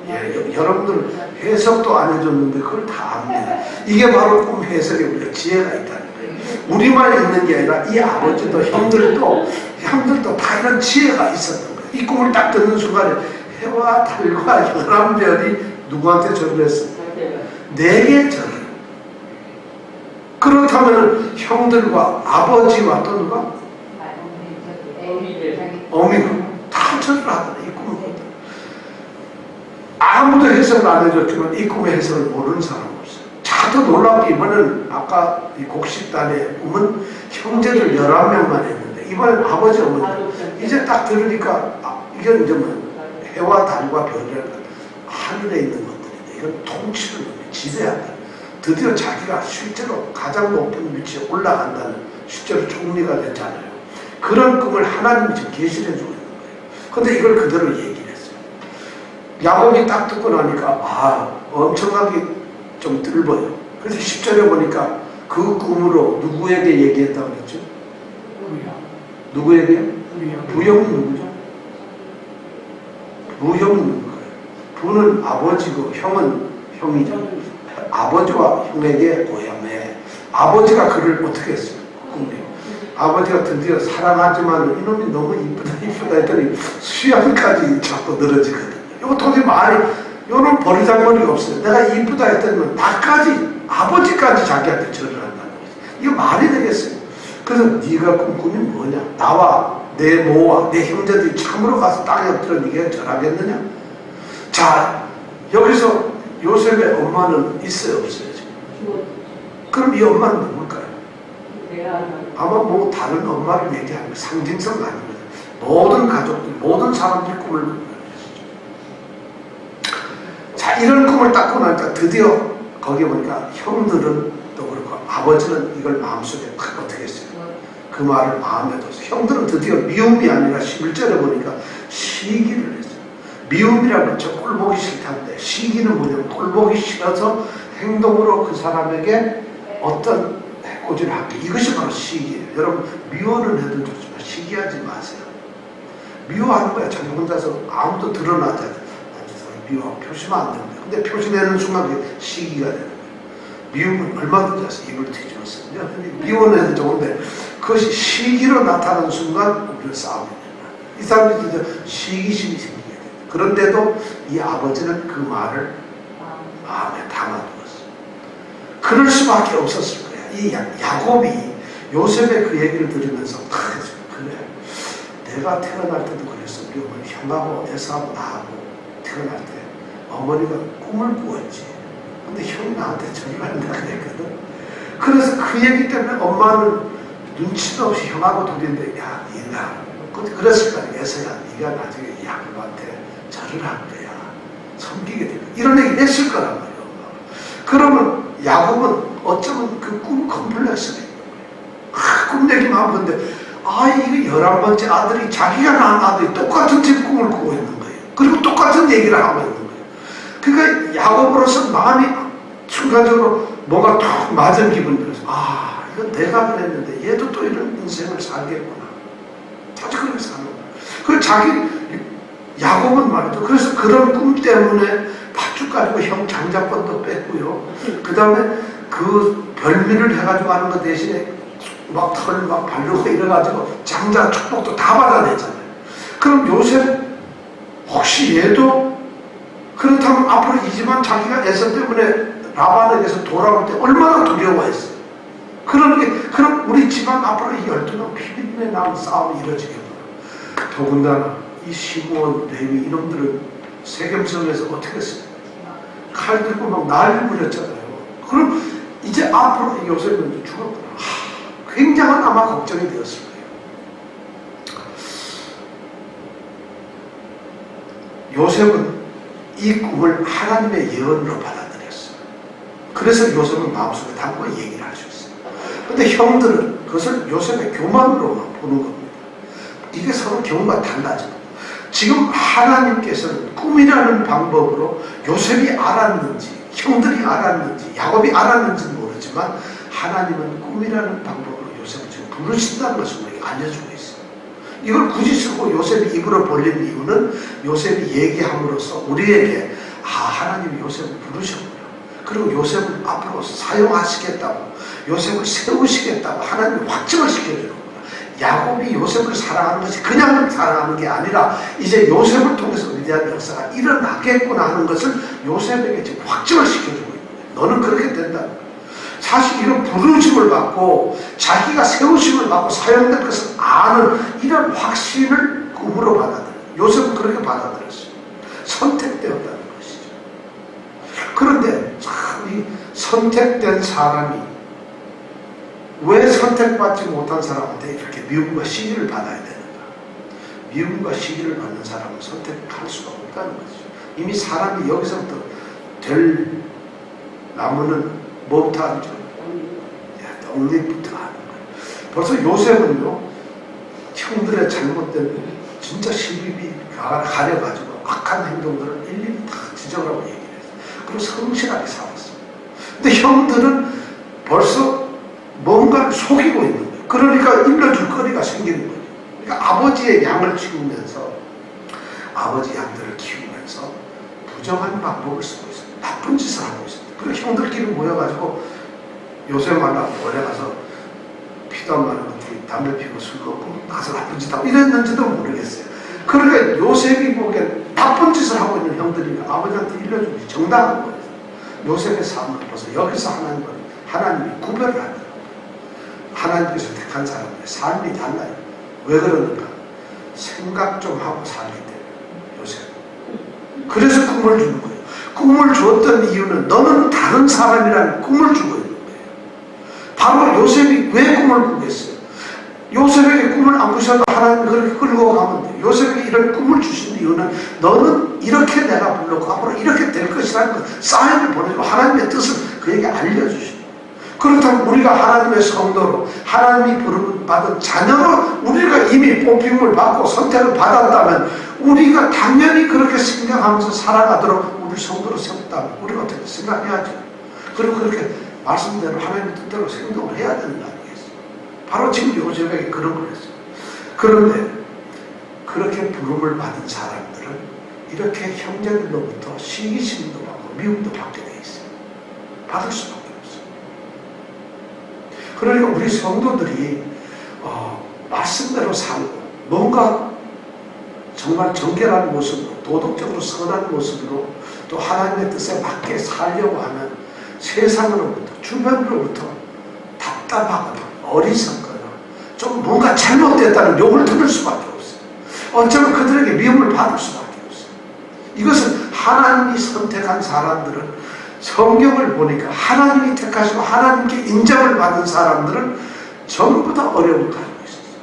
예, 여러분들 해석도 안 해줬는데 그걸 다 압니다. 이게 바로 꿈 해석에 우리가 지혜가 있다는 거예요. 우리만 있는 게 아니라 이 아버지도 형들도 다 이런 지혜가 있었던 거예요. 이 꿈을 딱 듣는 순간에 해와 달과 11별이 누구한테 절을 했어요? 내게 절을. 그렇다면 형들과 아버지와 또 누가? 어미가 다 절을 하더라. 이 꿈을 보다. 아무도 해석을 안 해줬지만 이 꿈의 해석을 모르는 사람은 없어요. 자도 놀랍게 이번엔 아까 이 곡식단의 꿈은 형제들 11명만 했는데 이번엔 아버지 어머니 이제 딱 들으니까 이건 이제 뭐 해와 달과 별이라는 하늘에 있는 것들인데 이건 통치를 지배한다. 드디어 자기가 실제로 가장 높은 위치에 올라간다는 실제로 총리가 됐잖아요. 그런 꿈을 하나님이 지금 계시를 해주고 있는 거예요. 근데 이걸 그대로 얘기를 했어요. 야곱이 딱 듣고 나니까 엄청나게 좀 뜰보여. 그래서 10절에 보니까 그 꿈으로 누구에게 얘기했다고 그랬죠? 누구에게? 부형이 누구죠? 부형이 누구예요? 부는 아버지고 형은 형이죠. 아버지와 형에게 고향해. 아버지가 그를 어떻게 했어요? 꿈에. 아버지가 드디어 사랑하지만 이놈이 너무 이쁘다 했더니 수염까지 자꾸 늘어지거든요. 이거 도대체 말이, 이런 버리장머리가 없어요. 내가 이쁘다 했더니 나까지, 아버지까지 자기한테 절을 한다는 거지. 이거 말이 되겠어요? 그래서 네가 꾼 꿈이 뭐냐? 나와 내 모와 내 형제들이 참으로 가서 땅에 엎드려 네가 절하겠느냐? 자, 여기서 요셉의 엄마는 있어요, 없어요? 지금? 그럼 이 엄마는 누굴까요? 아마 뭐 다른 엄마를 얘기하는 상징성 아닙니다. 모든 가족들, 모든 사람들이 꿈을 꾼다는 것이죠. 자, 이런 꿈을 딱 꾸고 나니까 드디어 거기 보니까 형들은 또 그렇고 아버지는 이걸 마음속에 탁 어떻게 했어요? 그 말을 마음에 뒀어요. 형들은 드디어 미움이 아니라 11절에 보니까 시기를 했어요. 미움이라고 저 꼴보기 싫다는데 시기는 뭐냐면 꼴보기 싫어서 행동으로 그 사람에게 어떤 해코지를 하게. 이것이 바로 시기예요. 여러분 미워는 해도 좋지만 시기하지 마세요. 미워하는 거야. 자기 혼자서 아무도 드러나지 않아요. 미워하고 표시만 안 되는 거예요. 근데 표시되는 순간 그게 시기가 되는 거예요. 미움은 얼마든지 해서 입을 뒤집었어요. 미워는 해도 좋은데 그것이 시기로 나타나는 순간 우리는 싸움이 되는 거예요. 이 사람들이 이제 시기심이 생기게 돼요. 그런데도 이 아버지는 그 말을 마음에 담아두었어요. 그럴 수밖에 없었을 거예요. 이 야곱이 요셉의 그 얘기를 들으면서 그래 내가 태어날 때도 그랬어. 우리 어머니 형하고 에사하고 나하고 태어날 때 어머니가 꿈을 꾸었지. 근데 형이 나한테 저리 간다 그랬거든. 그래서 그 얘기 때문에 엄마는 눈치도 없이 형하고 둘인데 야 니가 그랬을 거 아니야. 에서야 네가 나중에 야곱한테 절을 할 거야. 섬기게 될 거야. 이런 얘기를 했을 거란 말이야. 그러면 야곱은 어쩌면 그 꿈 컴플렉스가 있는 거예요. 꿈 얘기만 하면 근데 이게 11번째 아들이 자기가 낳은 아들이 똑같은 집 꿈을 꾸고 있는 거예요. 그리고 똑같은 얘기를 하고 있는 거예요. 그러니까 야곱으로서 마음이 순간적으로 뭔가 툭 맞은 기분이 들어서 이건 내가 그랬는데 얘도 또 이런 인생을 살겠구나. 자주 그렇게 사는 거예요. 그 자기 야곱은 말이죠. 그래서 그런 꿈 때문에 팥죽 가지고 형 장자권도 뺐고요. 그 다음에 그 별미를 해가지고 하는 것 대신에 막 털 막 바르고 이래가지고 장자 축복도 다 받아내잖아요. 그럼 요셉 혹시 얘도 그렇다면 앞으로 이 집안 자기가 에서 때문에 라반에게서 돌아올 때 얼마나 두려워했어요. 그럼 우리 집안 앞으로 이 12명 피비린내 나는 싸움이 이루어지겠구나. 더군다나 이 시므온, 레위 이놈들은 세겜성에서 어떻게 했어요? 칼 들고 막 난리 부렸잖아요. 그럼 이제 앞으로 이 요셉은 죽었구나. 굉장한 아마 걱정이 되었을 거예요. 요셉은 이 꿈을 하나님의 예언으로 받아들였어요. 그래서 요셉은 마음속에 담고 얘기를 할 수 있어요. 근데 형들은 그것을 요셉의 교만으로만 보는 겁니다. 이게 서로 경우가 달라져요. 지금 하나님께서는 꿈이라는 방법으로 요셉이 알았는지 형들이 알았는지 야곱이 알았는지는 모르지만 하나님은 꿈이라는 방법으로 요셉을 지금 부르신다는 것을 우리에게 알려주고 있어요. 이걸 굳이 쓰고 요셉이 입으로 벌린 이유는 요셉이 얘기함으로써 우리에게 하나님이 요셉을 부르셨구나. 그리고 요셉을 앞으로 사용하시겠다고 요셉을 세우시겠다고 하나님이 확증을 시켜주는 거예요. 야곱이 요셉을 사랑하는 것이 그냥 사랑하는 게 아니라 이제 요셉을 통해서 위대한 역사가 일어나겠구나 하는 것을 요셉에게 지금 확증을 시켜주고 있는 거예요. 너는 그렇게 된다. 사실 이런 부르심을 받고 자기가 세우심을 받고 사용된 것을 아는 이런 확신을 꿈으로 받아들여요. 요셉은 그렇게 받아들였어요. 선택되었다는 것이죠. 그런데 참 이 선택된 사람이 왜 선택받지 못한 사람한테 이렇게 미움과 시기를 받아야 되는가? 미움과 시기를 받는 사람은 선택할 수가 없다는 거죠. 이미 사람이 여기서부터 될 나무는 뭐부터 하죠? 떡잎부터 하는 거예요. 벌써 요셉은요, 형들의 잘못된 진짜 시비비 가려가지고 악한 행동들을 일일이 다 지적을 하고 얘기를 했어요. 그리고 성실하게 살았어요. 근데 형들은 벌써 뭔가를 속이고 있는 거예요. 그러니까 일러줄 거리가 생기는 거예요. 그러니까 아버지의 양을 키우면서 아버지 양들을 키우면서 부정한 방법을 쓰고 있어요. 나쁜 짓을 하고 있어요. 그리고 형들끼리 모여가지고 요셉 만나고 원래 가서 피도 안 마는 것들이 담배 피고 술 먹고 가서 나쁜 짓 하고 이랬는지도 모르겠어요. 그러니까 요셉이 보기엔 나쁜 짓을 하고 있는 형들이 아버지한테 일러주기 정당한 거예요. 요셉의 삶을 보서 여기서 하나님이 구별을 하더라고요. 하나님께서 택한 사람의 삶이 달라요. 왜 그러는가? 생각 좀 하고 살기 때문에 요셉. 그래서 꿈을 주는 거예요. 꿈을 줬던 이유는 너는 다른 사람이라는 꿈을 주고 있는 거예요. 바로 요셉이 왜 꿈을 꾸겠어요? 요셉에게 꿈을 안 주셔도 하나님이 그렇게 끌고 가면 돼요. 요셉에게 이런 꿈을 주신 이유는 너는 이렇게 내가 불렀고 앞으로 이렇게 될 것이라는 사인을 보내주고 하나님의 뜻을 그에게 알려주시고, 그렇다면 우리가 하나님의 성도로 하나님이 부름을 받은 자녀로 우리가 이미 뽑힘을 받고 선택을 받았다면 우리가 당연히 그렇게 생각하면서 살아가도록 우리 성도로 세웠다면 우리가 어떻게 생각해야죠. 그리고 그렇게 말씀대로 하나님의 뜻대로 행동을 해야 되는 거 아니겠어요. 바로 지금 요셉에게 그런 걸 했어요. 그런데 그렇게 부름을 받은 사람들은 이렇게 형제들로부터 시기심도 받고 미움도 받게 돼 있어요. 받을 수밖에 없어요. 그러니까 우리 성도들이 말씀대로 살고 뭔가 정말 정결한 모습으로, 도덕적으로 선한 모습으로 또 하나님의 뜻에 맞게 살려고 하면 세상으로부터, 주변으로부터 답답하거나 어리석거나 좀 뭔가 잘못됐다는 욕을 들을 수밖에 없어요. 어쩌면 그들에게 미움을 받을 수밖에 없어요. 이것은 하나님이 선택한 사람들은, 성경을 보니까 하나님이 택하시고 하나님께 인정을 받은 사람들은 전부 다 어려움을 가지고 있었어요.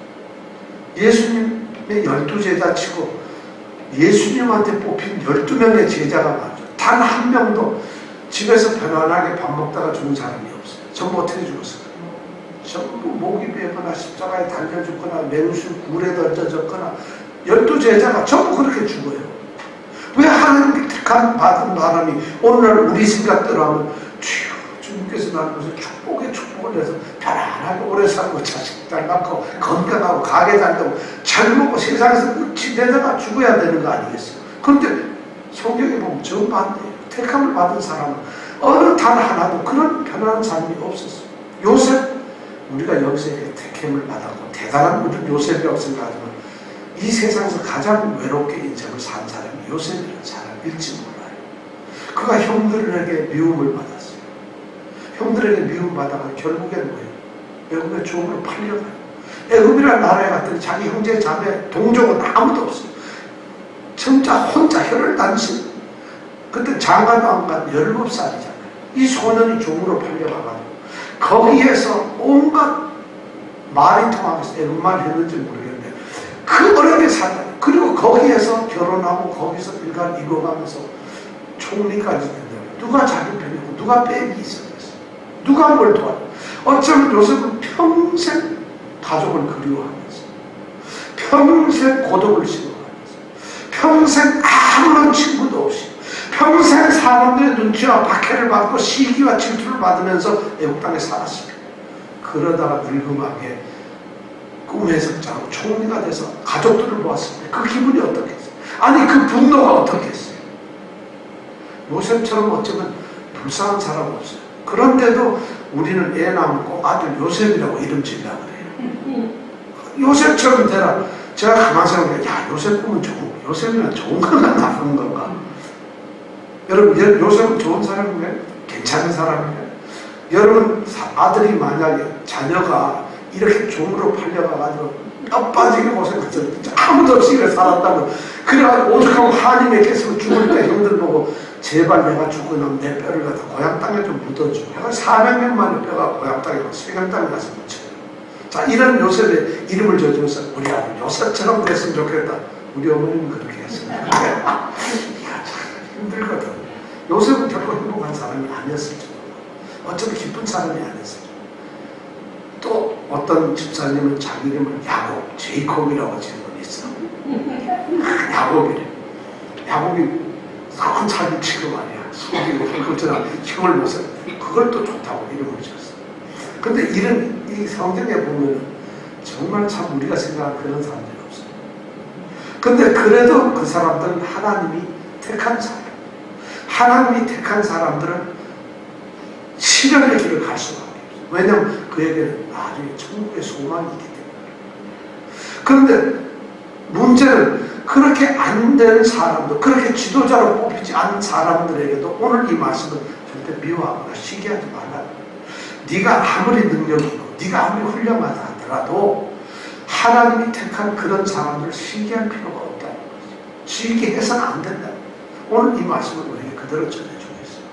예수님의 12제자 치고 예수님한테 뽑힌 12명의 제자가 많죠. 단 한 명도 집에서 편안하게 밥 먹다가 죽은 사람이 없어요. 전부 어떻게 죽었어요? 전부 목이 베거나 십자가에 달려 죽거나 맹수 굴에 던져졌거나 12제자가 전부 그렇게 죽어요. 왜 하나님께 택한 받은 사람이 오늘날 우리 생각대로 하면 주님께서 나는 무슨 축복에 축복을 해서 편안하게 오래 살고 자식 잘 낳고 건강하고 가게 잘 되고 잘 먹고 세상에서 끝이 되다가 죽어야 되는 거 아니겠어요? 그런데 성경에 보면 정반대예요. 택함을 받은 사람은 어느 단 하나도 그런 편안한 삶이 없었어요. 요셉, 우리가 여기서 택함을 받았고 대단한 우리 요셉이라고 생각하지만 이 세상에서 가장 외롭게 인생을 산 사람이 요셉이라는 사람일지 몰라요. 그가 형들에게 미움을 받았어요. 형들에게 미움받아가 결국엔 뭐예요? 애굽의 종으로 팔려가요. 애굽이라는 나라에 갔더니 자기 형제 자매 동족은 아무도 없어요. 진짜 혼자 혀를 단신. 그때 장가도 안 간 17살이잖아요. 이 소년이 종으로 팔려가가지고 거기에서 온갖 말이 통하면서 애굽말 했는지 모르겠는데 그 어렵게 살아요. 그리고 거기에서 결혼하고 거기서 일간 이뤄가면서 총리까지 된다. 누가 자기 편이고 누가 빽이 있었겠어요. 누가 뭘 도와줘. 어쩌면 요셉은 평생 가족을 그리워하면서 평생 고독을 싫어하면서 평생 아무런 친구도 없이 평생 사람들의 눈치와 박해를 받고 시기와 질투를 받으면서 애국 땅에 살았습니다. 그러다가 늙음하게 꿈에서 자고 총리가 돼서 가족들을 보았습니다. 그 기분이 어떻겠어요? 아니 그 분노가 어떻겠어요? 요셉처럼 어쩌면 불쌍한 사람 없어요. 그런데도 우리는 애 낳으면 꼭 아들 요셉이라고 이름 지으려고 그래요. 요셉처럼 되라. 제가 가만히 생각해요. 야, 요셉 보면 요셉이면 좋은 건가 나쁜 건가? 여러분, 요셉은 좋은 사람이에요? 괜찮은 사람이에요? 여러분, 아들이 만약에 자녀가 이렇게 종으로 팔려가가지고 뼈 빠지게 고생했어. 아무도 없이 이렇게 살았다면 그래가지고 오죽하고 한이 맺혀서 죽을 때 형들 보고 제발 내가 죽고 나면 내 뼈를 갖다 고향 땅에 좀 묻어주고 해서 400년 만에 뼈가 고향 땅에 가서 세경 땅에 가서 묻혀요. 자, 이런 요셉의 이름을 지어주면서 우리 아들 요셉처럼 됐으면 좋겠다. 우리 어머니는 그렇게 했습니다. 이야, 참 힘들거든. 요셉은 결코 행복한 사람이 아니었을지 몰라. 어쩌면 기쁜 사람이 아니었을지. 또 어떤 집사님은 자기 이름을 야곱, 제이콥이라고 지은 분 있어. 야곱이래. 야곱이 큰 사기 치고 말이야. 속이고 그것처럼 힘을 못 써. 그걸 또 좋다고 이름을 지었어. 근데 이 성경에 보면 정말 참 우리가 생각하는 그런 사람들이 없어요. 근데 그래도 그 사람들은 하나님이 택한 사람. 하나님이 택한 사람들은 시련의 길을 갈 수가 없어요. 왜냐하면 그에게는 나중에 천국의 소망이 있기 때문에. 그런데 문제는 그렇게 안 되는 사람도, 그렇게 지도자로 뽑히지 않은 사람들에게도 오늘 이 말씀은 절대 미워하거나 시기하지 말라. 네가 아무리 능력이 있고 네가 아무리 훌륭하다 하더라도 하나님이 택한 그런 사람들을 시기할 필요가 없다는 거죠. 시기해서는 안 된다. 오늘 이 말씀을 우리에게 그대로 전해주고 있어요.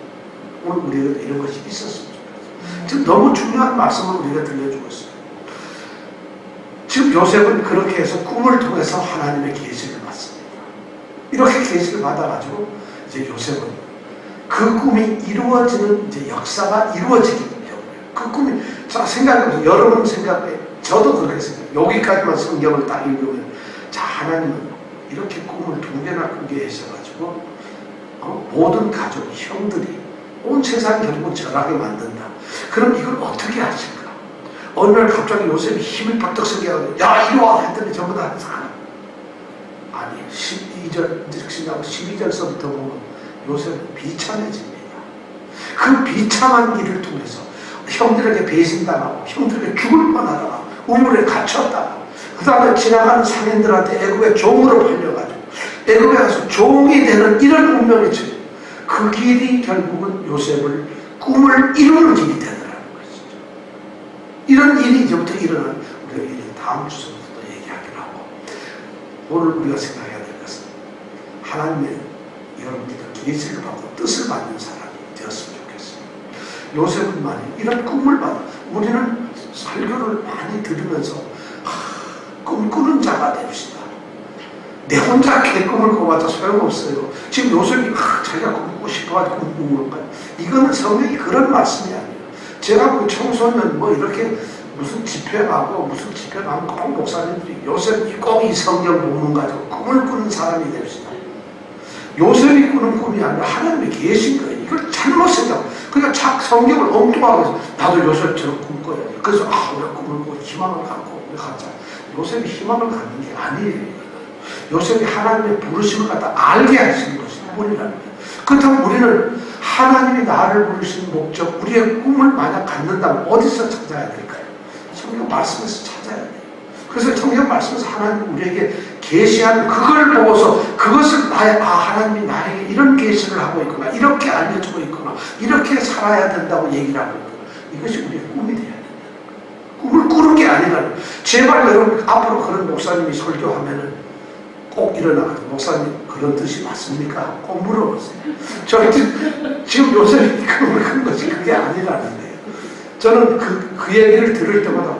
오늘 우리에게 이런 것이 있었으면 좋겠어요. 지금 너무 중요한 말씀을 우리가 들려주고 있어요. 지금 요셉은 그렇게 해서 꿈을 통해서 하나님의 계시를 받습니다. 이렇게 계시를 받아가지고 이제 요셉은 그 그 꿈이 이루어지는 이제 역사가 이루어지기 때문에 그 꿈이 자 생각해보세요. 여러분 생각해 저도 그렇게 생각해요. 여기까지만 성경을 딱 읽으면 자 하나님은 이렇게 꿈을 2개나 꾸게 하셔가지고 모든 가족, 형들이 온 세상 결국 절하게 만든다. 그럼 이걸 어떻게 하실까? 어느 날 갑자기 요셉이 힘이 빡떡 생겨가지고 야 이리와 했더니 전부 다 사람. 아니 12절 즉시나고 12절서부터 보면 요셉은 비참해집니다. 그 비참한 길을 통해서 형들에게 배신당하고 형들에게 죽을 뻔하다가 우물에 갇혔다가 그 다음에 지나가는 상인들한테 애굽의 종으로 팔려가지고 애굽에 가서 종이 되는 이런 운명이 쳐요. 그 길이 결국은 요셉을 꿈을 이루는 길이 되더라는 것이죠. 이런 일이 이제부터 일어나는 우리가 이 다음 주소부터 얘기하기로 하고 오늘 우리가 생각해야 될 것은 하나님의 여러분들과 계시를 받고 뜻을 받는 사람이 되었으면 좋겠어요. 요셉은 만약 이런 꿈을 받아 우리는 설교를 많이 들으면서 꿈꾸는 자가 됩시다. 내 혼자 개꿈을 꿔봤자 소용없어요. 지금 요셉이 자기가 꿈꾸고 싶어가지고 꿈꾸는 거예요. 이거는 성경이 그런 말씀이 아니에요. 제가 그 청소년 뭐 이렇게 무슨 집회 가고 무슨 집회 가면 꼭 목사님들이 요셉이 꼭 이 성경 본문 가지고 꿈을 꾸는 사람이 됩시다. 요셉이 꾸는 꿈이 아니라 하나님이 계신 거예요. 이걸 잘못 생각. 그러니까 착 성경을 엉뚱하게 해서 나도 요셉처럼 꿈꿔야지. 그래서 우리가 꿈을 꾸고 희망을 갖고 우리 갖자. 요셉이 희망을 갖는 게 아니에요. 요셉이 하나님의 부르심을 갖다 알게 하시는 것이 꿈이라는 거예요. 그렇다면 우리는 하나님이 나를 부르신 목적, 우리의 꿈을 만약 갖는다면 어디서 찾아야 될까요? 성경 말씀에서 찾아야 돼요. 그래서 성경 말씀에서 하나님 우리에게 계시하는 그걸 보고서 그것을 하나님이 나에게 이런 계시를 하고 있구나, 이렇게 알려주고 있구나, 이렇게 살아야 된다고 얘기를 하고 있구나. 이것이 우리의 꿈이 돼야 된다. 꿈을 꾸는 게 아니라 제발 여러분 앞으로 그런 목사님이 설교하면은 꼭 일어나가지고 목사님 그런 뜻이 맞습니까? 꼭 물어보세요. 저는 지금 요새 꿈을 꾼 것이 그게 아니라는 거예요. 저는 그 얘기를 들을 때마다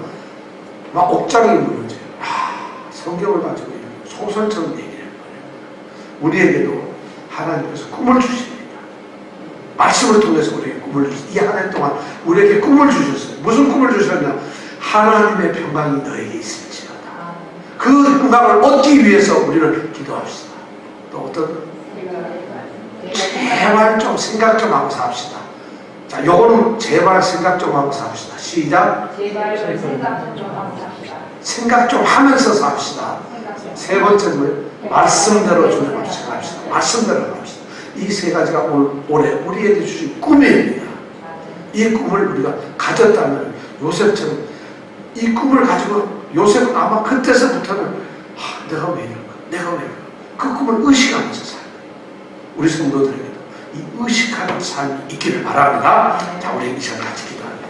막 옥장이 무너져요. 성경을 가지고 소설처럼 얘기를 해요. 우리에게도 하나님께서 꿈을 주십니다. 말씀을 통해서 우리에게 꿈을 이 한 해 동안 우리에게 꿈을 주셨어요. 무슨 꿈을 주셨냐? 하나님의 평강이 너에게 있을지어다. 그 평강을 얻기 위해서 우리는 기도합시다. 또 어떤 제발 좀 생각 좀 하고 삽시다. 자, 요거는 제발 생각 좀 하고 삽시다. 시작. 제발 생각 좀 하고 삽시다. 생각 좀 하면서 삽시다. 세 번째는 말씀대로 준비합시다. 말씀대로 합시다. 이 세 가지가 올해 우리에게 주신 꿈입니다. 이 꿈을 우리가 가졌다면 요셉처럼 이 꿈을 가지고 요셉은 아마 그때서부터는 내가 왜 이럴까? 내가 왜 이럴까? 그 꿈을 의식하면서 살아요. 우리 성도들에게도 이 의식하는 삶이 있기를 바랍니다. 자, 우리 이 시간 같이 기도합니다.